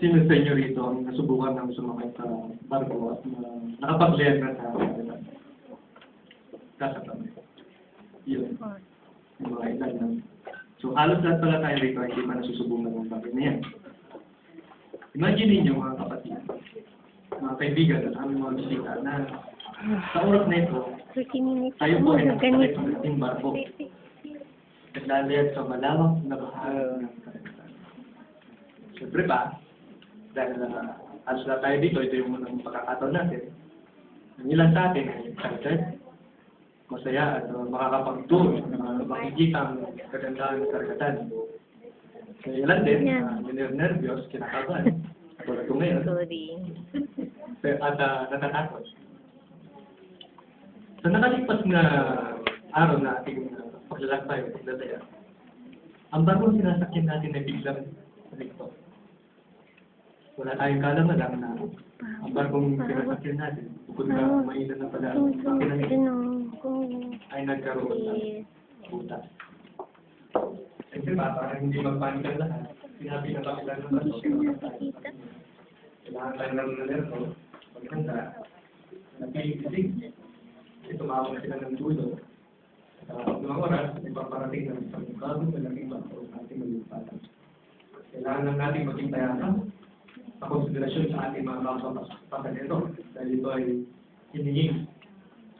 Sino sa inyo rito ang nasubukan ng sumakay sa barko at nakapag-leer na sa kanilang kasama? Yun. Yung mga ilan lang. So, halos lahat pala tayo rito ay hindi pa nasusubukan ng bagay na yan. Imagine ninyo mga kapatid, mga kaibigan at aming mga bisita na sa oras na ito, tayo po ay nakasakay sa ating barko. Naglalayag sa malawak na bahagi ng karagatan. Siyempre pa, dahil halos lahat tayo dito, ito yung unang pagkakataon natin. Ang ilan sa atin ay excited, masaya at makakapag-tour, makikita ang kagandahan ng karagatan. May ilan din, nervyos, kinakabahan. Tulad ko ngayon. At natatakot. Sa nakalipas na araw na ating paglalakbay at paglalaya, ang bagong sinasakyan natin ay biglang salikto. Wala tayong kalaman lang na ang bagong sinasakyan natin, bukod na mainit na pala ang pinangin, ay nagkaroon ng butas. Kasi para hindi magpanik ang lahat, sinabi na bakit ng baso, kailangan tayo ng nalerto, pagkanta, napilisig, kasi tumawag na sila ng dulo. Sa mga oras, ipaparating ng isang bagong malaking baso sa ating malipatan. Kailangan lang natin maging tayasa sa konsiderasyon sa ating mga pasanero, dahil ito ay hinihing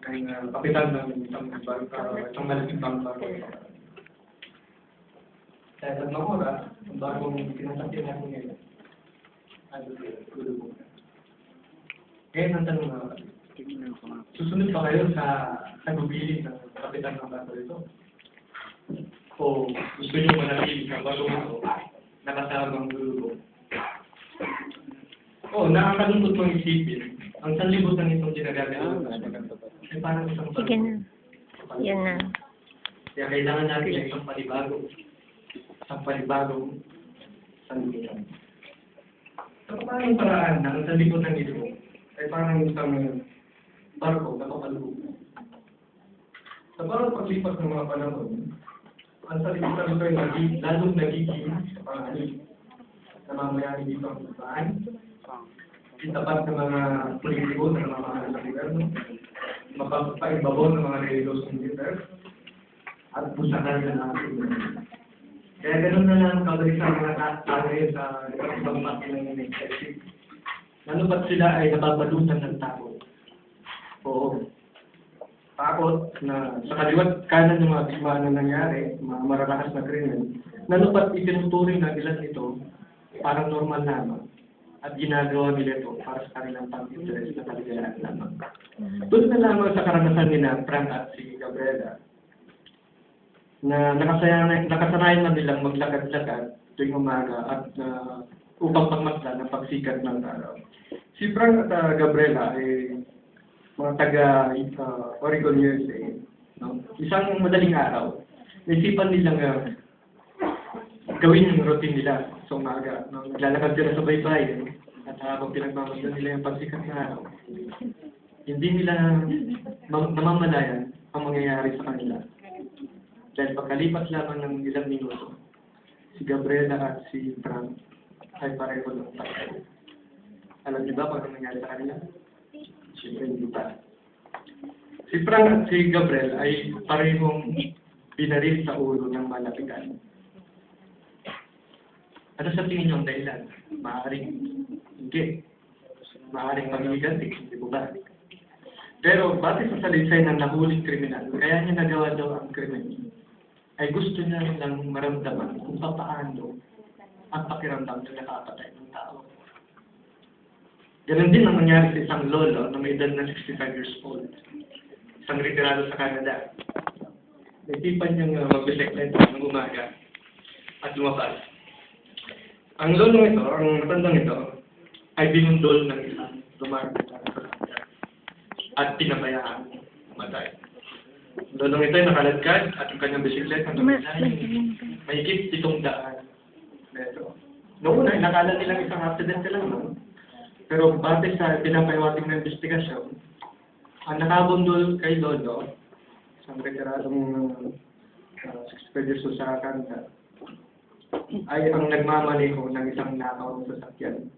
ng kapitan ng isang malaking bago. Dahil sa mga oras, ang bagong sinasakyan natin ngayon ay gulubog. Ngayon ang tanong na susunod pa kayo sa nagubilin ng kapitan ng bago ito? O gusto nyo manatili sa bagong ito na kasamang gulubog? O, nakakalungkot mong isipin, ang sanlibutan itong ginagawa ay parang isang bago. Sige na. Yan na. Kaya kailangan natin ng isang panibagong sanlibutan. Sa parang paraan na ang sanlibutan ito ay parang isang barko na papalubog. Sa parang paglipas ng mga panahon, ang sanlibutan ito ay lalong nagiging sa pangalit. Namamayani dito ang bahay, itapat ng mga politiko na namamahala sa gobyerno, mapapaibabaw ng mga relosong leader, at pusakan na natin. Kaya ganoon na lang kagalit sa mga tao sa ibang pati ng inexecutive. Lalo pat sila ay napapalutan ng takot. Oo. Takot na sa kaliwat kanan ng mga bigmaan na nangyari, mga mararakas na krimen, lalo pat itinuturing na ilan ito parang normal lamang at ginagawa nila ito para sa kanilang pang-interest na kaligayahan lamang. Tulad na lamang sa karanasan nila Frank at si Gabriela, na nakasanayan na nilang maglakad-lakad tuwing umaga at upang pagmasdan ng pagsikat ng araw. Si Frank at Gabriela ay mga taga Oregon, USA. No? Isang madaling araw, naisipan nilang gawin yung routine nila sa umaga. No? Naglalakad sila sa baybay at habang pinagmamasdan nila yung pagsikat na araw, hindi nila namamalayan ang mangyayari sa kanila. Dahil pagkalipas lamang ng ilang minuto, si Gabriela at si Frank ay pareho ng patay. Alam niyo ba kung ano nangyari sa kanila? Siyempre hindi pa. Si Frank at si Gabriel ay parehong binaril sa ulo ng malapitan. Ano sa tingin niyo ang dahilan? Maaaring hindi. Maaaring pag-iganti, hindi po ba? Pero base sa salaysay ng nahuling kriminal, kaya niya nagawa daw ang krimen, ay gusto niya lang maramdaman kung paano ang pakiramdam na nakapatay ng tao. Ganon din ang nangyari sa isang lolo na may edad na 65 years old. Isang retirado sa Canada. Naisipan niyang mag-bisikleta ng umaga at lumabas. Ang lolo ito, ang matandang ito, ay binundol ng isang lumarang at pinabayaan matay. Lolong ito ay nakaladkad at yung kanyang bisikleta na mahigit 700 metro. Noong una, nakala nilang isang accident lang, no? Pero base sa pinapayawating na investigasyon, ang nakabundol kay Lolo, isang retiradong 65 years old sa Canada, ay ang nagmamaneho ng isang nakaw na sasakyan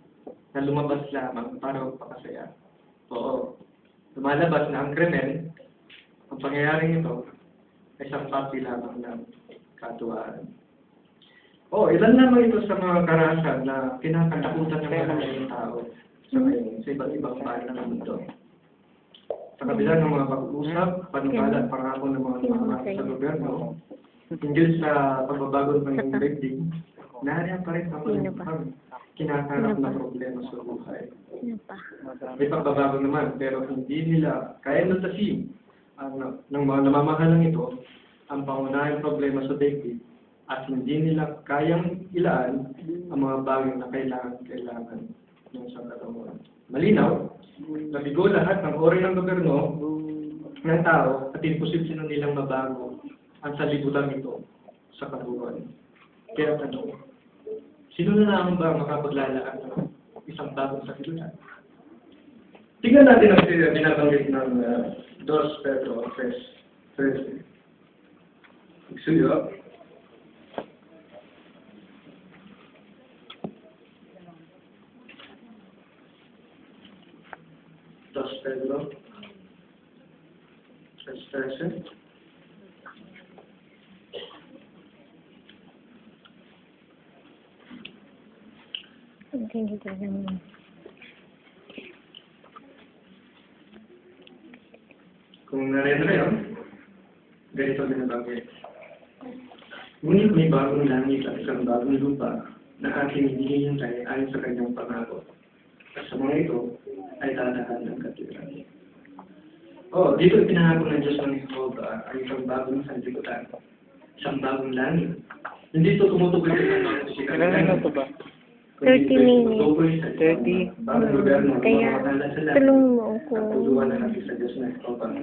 na lumabas lamang para magpakasaya. Oo, lumalabas na ang krimen, ang pangyayaring ito ay isang parte lamang ng katuwaan. Oo, ilan lamang ito sa mga karahasan na kinakatakutan ng maraming tao sa ngayon, sa iba't ibang panig ng mundo. Sa kabila ng mga pag-uusap, panukala at pangako ng mga pangako sa gobyerno, hinggil sa pagbabago ng daigdig, nariyan pa rin ang kinakarap na problema sa buhay. Sino pa? May pagbabago naman, pero hindi nila kaya natasin ng mga namamahalang ito ang pangunahing problema sa daigdig at hindi nila kayang ilaan ang mga bagay na kailangan ng isang katauhan. Malinaw, nabigo lahat ng ori ng gobyerno ng tao at imposible na nilang mabago ang salibutan ito sa kabuuan. Kaya tanong, sino na naman ba makapaglalaan ng isang bagong salibutan? Tingnan natin ang binabanggit ng 2 Pedro 3:13. Igsuyo. 2 Pedro 3:13. Hindi ko naman. Kung nariyan yun, ganito din ang bagay. Ngunit may bagong langit at isang bagong lupa na ating hinihintay ayon sa kanyang pangako. At sa mga ito ay tatahan ng katwiran. Dito pinahako ng Diyos ng Jehovah ang isang bagong sanlibutan, isang bagong langit. Hindi ito tumutukoy sa mga kusikan. Kailan na ba? 30 minutes. 30. Bagong gobyerno, Kaya, mga sila. tulong mo ako. Katuluan na natin sa Diyos ng Jehovah.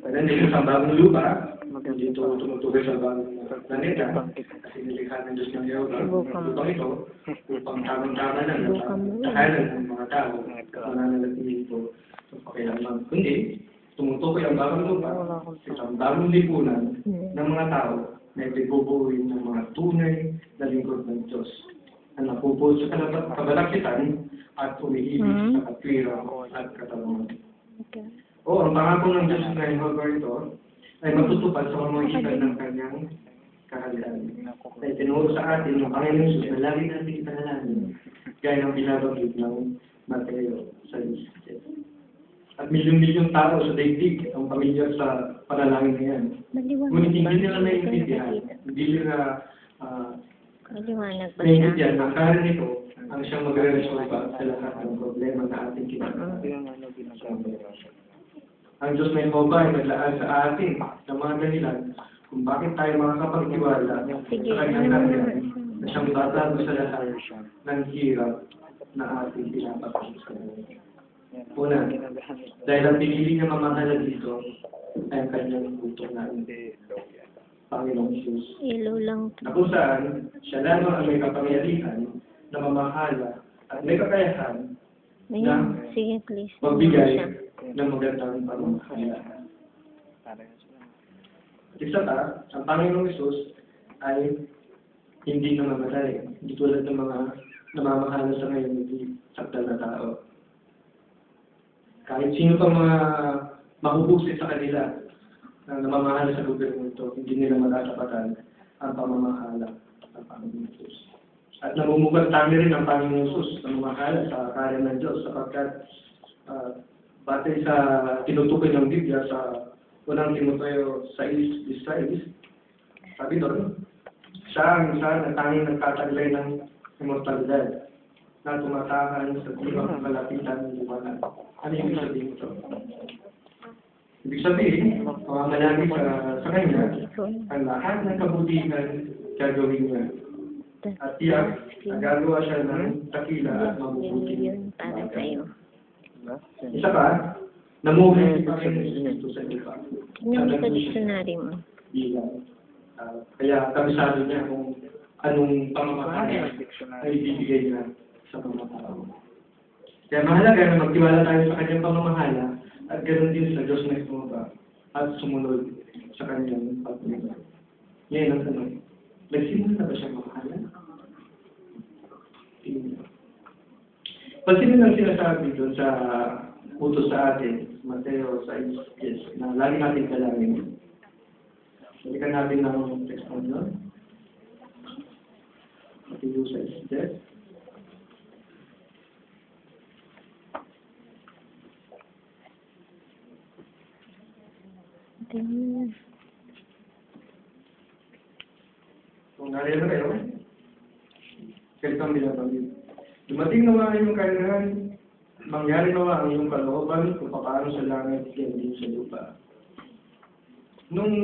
Then, dito sa bagong lupa, hindi ito tumutukoy sa bagong planeta, kasi nilikha ng Diyos ng Jehovah. Lupang ito, upang tamang-tama lang, tahanan ng mga tao, mananalatingin ito sa pakialaman. Kundi, tumutukoy ang bagong lupa, isang bagong lipunan ng mga tao na ibubuuin ng mga tunay na lingkod ng Diyos, na napupuot sa kabalakitan at umiibig sa katwiran at katarungan. Okay. Ang pangako ng Diyos na Jehovah ito ay matutupad sa pamamagitan ng kanyang kaharian. Na itinuro sa atin ng Panginoon Jesus na lagi natin ipanalangin, gaya ng binabanggit ng Mateo 6:7. At milyong-milyong tao sa daigdig ang pamilyar sa panalangin na yan. Ngunit hindi nila naiintindihan, hindi nila Maliwanag ba siya? naiintindihan na kaya nito ang siyang magre-resolve sa lahat ng problema na ating kinakaroon. Ang Diyos na Jehovah ay naglaan sa atin ng mga dahilan kung bakit tayo makakapagtiwala sa kanyang kaharian na siyang batago sa lahat ng hirap na ating pinapakita sa kanya. Una, dahil ang pinili niya mamahala dito ay ang kanyang puto na Panginoong Jesus. Ilaw lang. Na kung saan, siya lamang ang may kapangyarihan na mamahala at may kakayahan Ayun, sige please. magbigay ng magandang pamamahala. At isa pa, ang Panginoong Jesus ay hindi namamatay. Hindi tulad ng mga namamahala sa ngayon, hindi sakdal na tao. Kahit sino pang mga mahuhusay sa kanila na namamahala sa gobyerno ito, hindi nila matatapatan ang pamamahala ng Panginoong Jesus. At namumugantami rin ang Panginoong Jesus na mamahala sa karya ng Diyos sapagkat batay sa tinutukoy ng Biblia sa unang Timoteo 6:16, sabi doon, siya ang isa na tanging nagtataglay ng immortalidad na tumatahan sa limang kalapitan ng liwanag. Ano yung sabihin ito? Ibig sabihin, manalangin sa kanya, ang lahat ng kabutihan gagawin niya. At tiyak, nagagawa siya ng takila at mabubuti. Para sa'yo. Isa pa, namuhay si Panginoon Espiritu sa lupa. Tingnan mo sa dictionary mo. Bilang. Kaya kabisado niya kung anong pamamahala ay ibibigay niya sa mga tao. Kaya mahalaga na magtiwala tayo sa kanyang pamamahala at ganoon din sa Diyos na Jehovah at sumunod sa kanyang pagpunta. Ngayon ang tanong, nagsimula na ba siya mamahala? Pansinin ang sinasabi doon sa utos sa atin, Mateo 6, na lagi natin dalangin. Balikan natin ng text mo doon. Mateo 6. Kung narito kayo, kalitang binabagin. Dumating naman ang iyong kailangan, mangyari naman ang iyong kalooban kung paano sa langit yan din sa lupa. Nung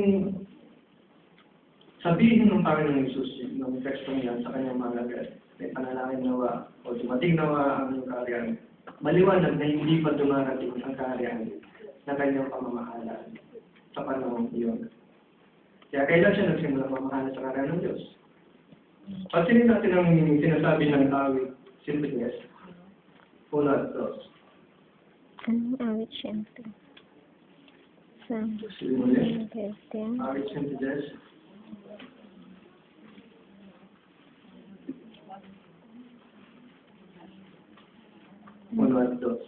sabihin ng Panginoong Isus, nung tekstong yan sa kanyang mga lagat, may panalangin nawa o dumating nawa ang iyong kaharian, maliwanag na hindi pa dumarating ang kaharian na kanyang pamamahalaan sa panahon iyon. Kaya kailan siya nagsimulang mamahala sa kaharian ng Diyos? Pansinin natin ang sinasabi ng awit, simples. Una at dos. Anong awit siyempre? Sa Simulis. 13. Awit simples. Una at dos.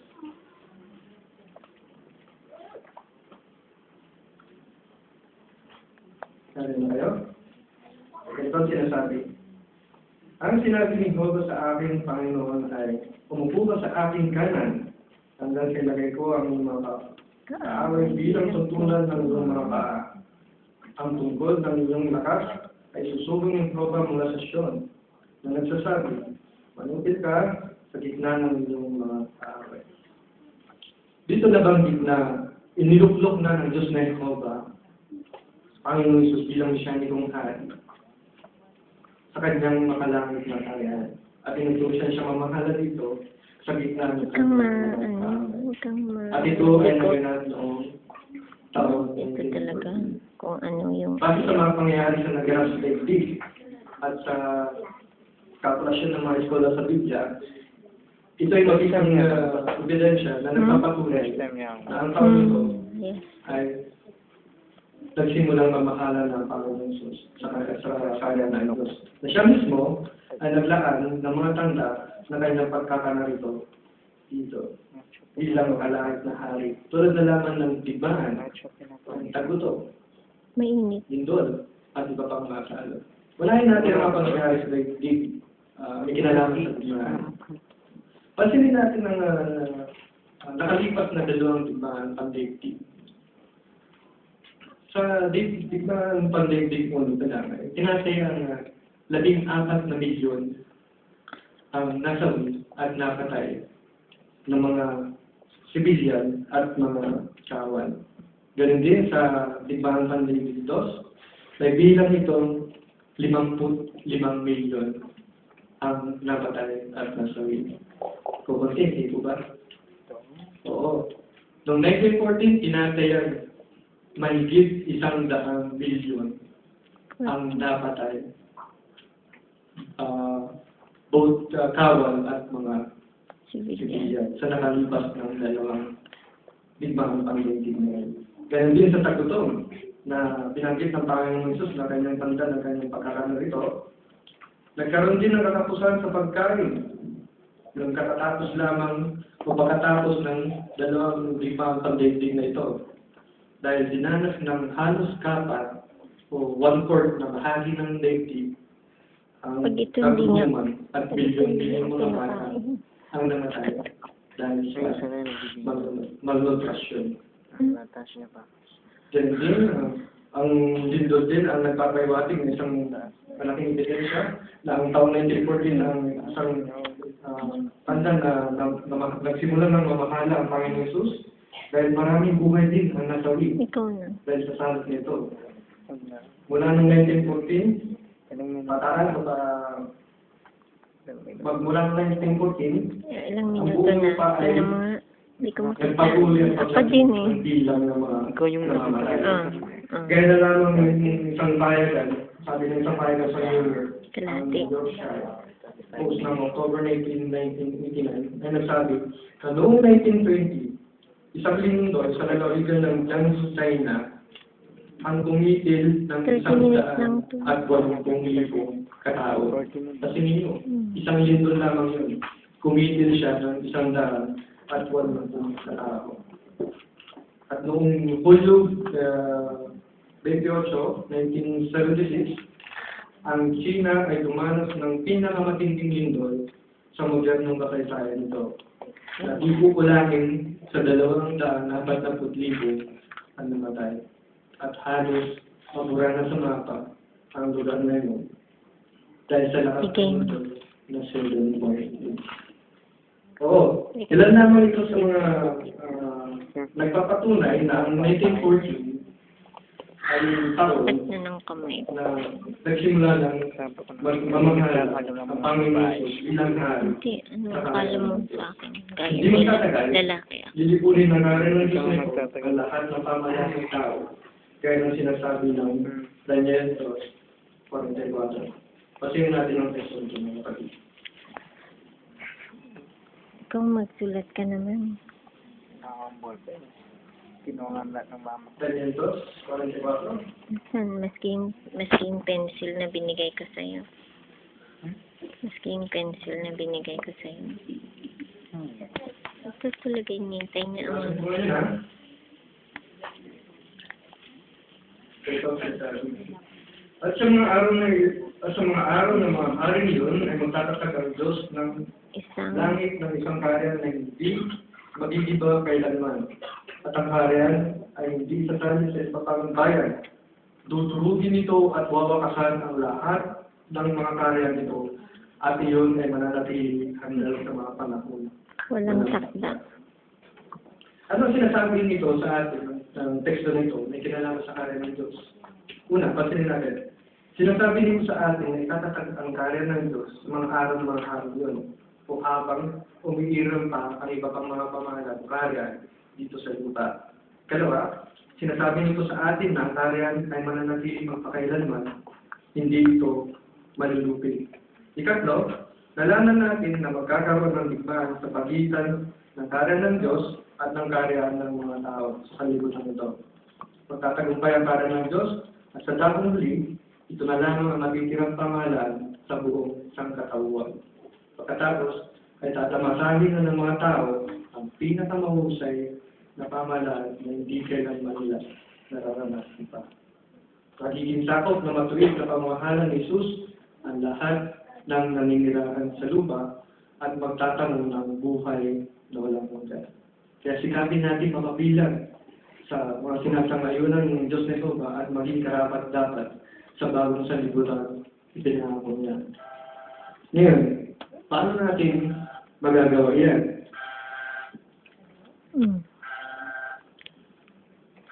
Sabi na kayo? Ganito ang sinasabi. Ang sinabi ni Jehovah sa aking Panginoon ay, umupo ka sa aking kanan, hanggang silagay ko ang iyong mga kaaway bilang tuntunan ng iyong mga paa. Ang tungkol ng iyong lakas ay susubong yung proba mula sa Sion, na nagsasabi, manupit ka sa gitna ng iyong mga kaaway. Dito nabanggit na iniluklok na ng Diyos na Jehovah, Panginoong Isus bilang siya nitong hari, sa kanyang makalangit na kaharian. At inutusan siya mamahala dito sa gitna ng At ito ay naganap noong taon. Ito talaga kung ano yung... Base sa mga pangyayari sa naganap sa daigdig at sa kalkulasyon ng mga eskola sa Biblia, ito ay mag-isang ebidensya na nagpapatunay na ang taon ito ay nagsimulang mamahala ng Panginoong Isus sa kanya na Diyos. Na siya mismo ay naglaan ng mga tanda na kanyang pagkakanarito dito bilang makalangit na hari. Tulad na lamang ng digmaan, ang taguto, Mainit. lindol, at iba pang mga salo. Unahin natin ang mga pangyayari sa daigdig, may kinalaman sa digmaan. Pansinin natin ang nakalipas na dalawang digmaan pandaigdig. Sa digmaan pandaigdig mo nito lang, tinataya ang 14 na milyon ang nasawi at napatay ng mga sibilyan at mga kawan. Ganun din sa digmaan pandaigdig 2, may bilang itong 55 milyon ang napatay at nasawi. Kukunti, po ba? Oo. Noong 1914, tinatayang mahigit 100 bilyon ang napatay. Both kawal at mga sibilyan sa nakalipas ng dalawang digmaan pandaigdig na yun. Ganun din sa tagutong na binanggit ng Panginoong Isus na kanyang tanda ng kanyang pagkakanarito, nagkaroon din ng katapusan sa pagkain. Nung katatapos lamang o pagkatapos ng dalawang digmaan pandaigdig na ito, dahil dinanas ng halos kapat o 1/4 na bahagi ng daigdig ang kagutuman at bilyon-bilyon mga bata ang namatay dahil sa malnutrition. Diyan din, ang lindol din ang nagpapaiwating ng isang malaking ebidensya na ang taong 1914 ang isang tanda na nagsimula ng mamahala ang Panginoong Isus. Dahil maraming buhay din ang nasawi dahil sa salat nito. Mula ng 1914, pataran o magmula ng 1914, ilang minuto na. Alam mo nga, hindi ko nagpatuloy Ako din eh. ang bilang ng mga namamatay. Ah. Kaya na lamang ng isang payagan, sabi ng isang payagan sa New York, Kalahati. Yorkshire, post ng October 19, 1989, ay nagsabi na noong 1920, isang linggo sa lalawigan ng Jiangsu, China, ang kumitil ng 30 minutes lang to. at 80,000 katao. Kasi ninyo, Hmm. isang linggo lamang yun. Kumitil siya ng 100 at 80,000 katao. At noong Hulyo 28, 1976, ang China ay dumanas ng pinakamatinding lindol sa modernong kasaysayan nito. Na ipukulangin sa 240,000 ang namatay. At halos mabura na sa mapa ang lugar na yun. Dahil sa lakas Bigay mo. na 7.8. Oo, ilan naman ito sa mga nagpapatunay na ang 1914 ay taon At na ng kamay. na nagsimula lang mamahal ang Panginoon bilang hari. Hindi, ano akala mo sa akin? Gaya Hindi magtatagal. lalaki ako. Lilipunin na narin ng Diyos nito ang lahat ng pamayanan ng tao. Kaya nang sinasabi ng Daniel 2:44. Pasihin natin ang text ng mga kapatid. Ikaw magsulat ka naman. Tinungan lahat ng mama. Daniel 2:44. Saan? Maski yung pencil na binigay ko sa'yo. Maski yung pencil na binigay ko sa'yo. Ito talaga inintay na ang Kasi po yun, ha? Ito, at sa mga araw na mga haring yun ay magtatatag ang Diyos ng isang langit ng isang karyan na hindi magigiba kailanman. At ang karyan ay hindi sasali sa ipapang bayan. Dudurugin ito at wawakasan ang lahat ng mga karyan nito. At iyon ay mananatili hanggang sa mga panahon. walang takda. Ano sinasabi nito sa atin ng teksto nito na kinalaman sa karyan ng Diyos? Una, pansinin natin. Sinasabi nito sa atin na itatatag ang karyan ng Diyos sa mga araw ng mga araw yun. O habang umiiram pa ang iba pang mga pamahalaan o karyan dito sa lupa. Kalawa, sinasabi nito sa atin na ang karyan ay mananatili magpakailanman, hindi ito malulupi. Ikatlo, nalaman natin na magkakaroon ng digmaan sa pagitan ng karyan ng Diyos at ng karyan ng mga tao sa kalibutan ito. Magtatagumpay ang karyan ng Diyos at sa dakong huli, ito na lamang ang natitirang pamahalaan sa buong sangkatauhan. Pagkatapos, ay tatamasahin na ng mga tao ang pinakamahusay na pamahalaan na hindi kailanman nila nararanasan pa. Magiging sakop na matuwid na pamahalaan ni Jesus ang lahat ng naninirahan sa lupa at magtatanong ng buhay na walang hanggan. Kaya sikapin natin makabilang sa mga sinasangayunan ng Diyos na Jehovah at maging karapat-dapat sa bagong sanlibutan ipinangako niya. Ngayon, paano natin magagawa yan?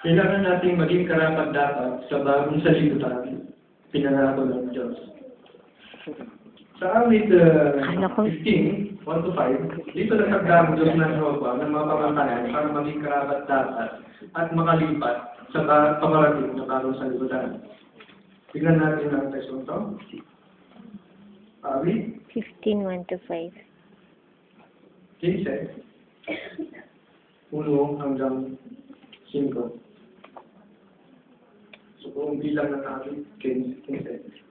Kailangan natin maging karapat-dapat sa bagong sanlibutan pinangako ng Diyos. Sa awit 15, 1-5, dito nagkagdamo Diyos ng Jehovah ng mga pamantayan para maging karapat-dapat at makalipat sa pamarating na bagong sanlibutan. Tignan natin ang text ito. Awit 15:1-5. 15, 1 hanggang 5. So kung bilang ng awit, 15.